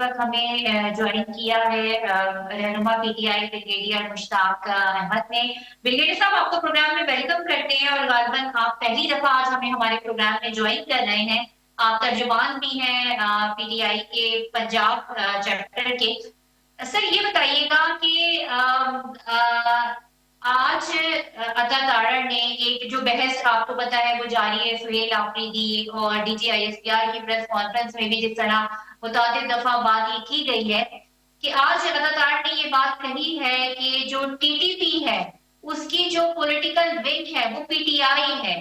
वक्त हमें ज्वाइन किया है रहनुमा पीटीआई ब्रिगेडियर मुश्ताक अहमद ने। ब्रिगेडियर साहब, आपको प्रोग्राम में वेलकम करते हैं और गालिबन आप पहली दफा आज हमें हमारे प्रोग्राम में ज्वाइन कर रहे हैं। आप तर्जुमान भी हैं पीटीआई के पंजाब चैप्टर के। सर ये बताइएगा कि आज अता तारड़ ने एक जो बहस आपको पता है वो जारी है सुहेल आफरीदी और डीजीआईएसपीआर की प्रेस कॉन्फ्रेंस में भी जिस तरह मुतादिद दफा बात ये की गई है कि आज अता तारड़ ने ये बात कही है कि जो टीटीपी है उसकी जो पॉलिटिकल विंग है वो पीटीआई है,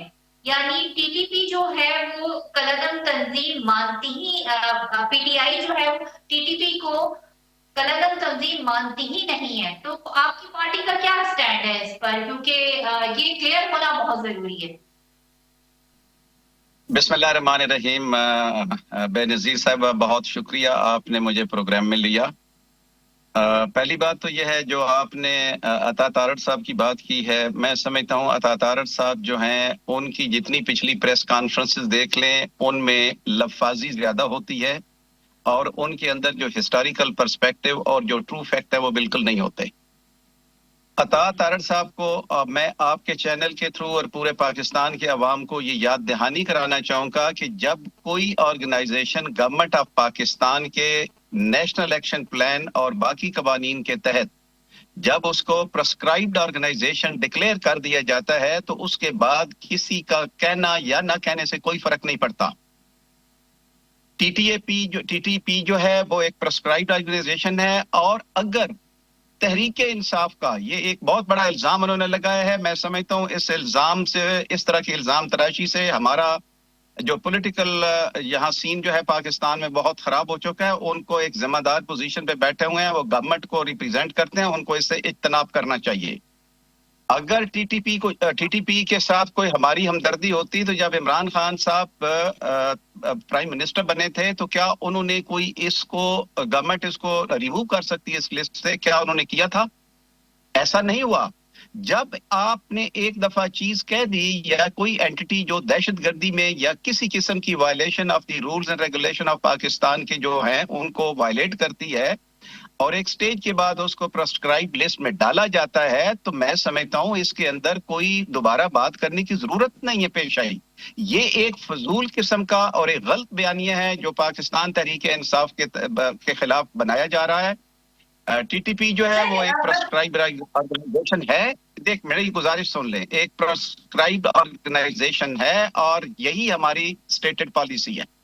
यानी टीटीपी जो है वो कलदम तंजीम मानती ही पीटीआई जो है टीटीपी को कलदम तंजीम मानती ही नहीं है। तो आपकी पार्टी का क्या स्टैंड है इस पर, क्योंकि ये क्लियर होना बहुत जरूरी है। बिस्मिल्लाहिर्रहमानिर्रहीम। बेनज़ीर साहब, बहुत शुक्रिया आपने मुझे प्रोग्राम में लिया। पहली बात तो यह है जो आपने अता तारड़ साहब की बात की है, मैं समझता हूँ अता तारड़ साहब जो हैं उनकी जितनी पिछली प्रेस कॉन्फ्रेंसेस देख लें उनमें लफाजी ज्यादा होती है और उनके अंदर जो हिस्टोरिकल पर्सपेक्टिव और जो ट्रू फैक्ट है वो बिल्कुल नहीं होते। अता तारड़ साहब को मैं आपके चैनल के थ्रू और पूरे पाकिस्तान के अवाम को ये याद दहानी कराना चाहूँगा कि जब कोई ऑर्गेनाइजेशन गवर्नमेंट ऑफ पाकिस्तान के नेशनल एक्शन प्लान और बाकी कवानीन के तहत जब उसको प्रेस्क्राइब्ड ऑर्गेनाइजेशन डिक्लेयर कर दिया जाता है तो उसके बाद किसी का कहना या ना कहने से कोई फर्क नहीं पड़ता। टीटीपी जो है वो एक प्रेस्क्राइब्ड ऑर्गेनाइजेशन है और अगर तहरीक इंसाफ का ये एक बहुत बड़ा इल्जाम उन्होंने लगाया है, मैं समझता हूँ इस इल्जाम से, इस तरह की इल्जाम तराशी से हमारा जो पॉलिटिकल यहाँ सीन जो है पाकिस्तान में बहुत खराब हो चुका है। उनको एक जिम्मेदार पोजीशन पे बैठे हुए हैं, वो गवर्नमेंट को रिप्रेजेंट करते हैं, उनको इससे इज्तनाब करना चाहिए। अगर टीटीपी के साथ कोई हमारी हमदर्दी होती तो जब इमरान खान साहब प्राइम मिनिस्टर बने थे तो क्या उन्होंने कोई इसको गवर्नमेंट इसको रिमूव कर सकती है इस लिस्ट से? क्या उन्होंने किया था? ऐसा नहीं हुआ। जब आपने एक दफा चीज कह दी या कोई एंटिटी जो दहशतगर्दी में या किसी किस्म की violation of the rules and regulation of Pakistan के जो हैं उनको वायलेट करती है और एक स्टेज के बाद उसको प्रेस्क्राइब लिस्ट में डाला जाता है तो मैं समझता हूं इसके अंदर कोई दोबारा बात करने की जरूरत नहीं है पेश आई। ये एक फजूल किस्म का और एक गलत बयानिया है जो पाकिस्तान तहरीक इंसाफ के खिलाफ बनाया जा रहा है। टीटीपी जो है वो एक प्रेस्क्राइब ऑर्गेनाइजेशन है। देख, मेरी गुजारिश सुन ले, एक प्रेस्क्राइब ऑर्गेनाइजेशन है और यही हमारी स्टेटेड पॉलिसी है।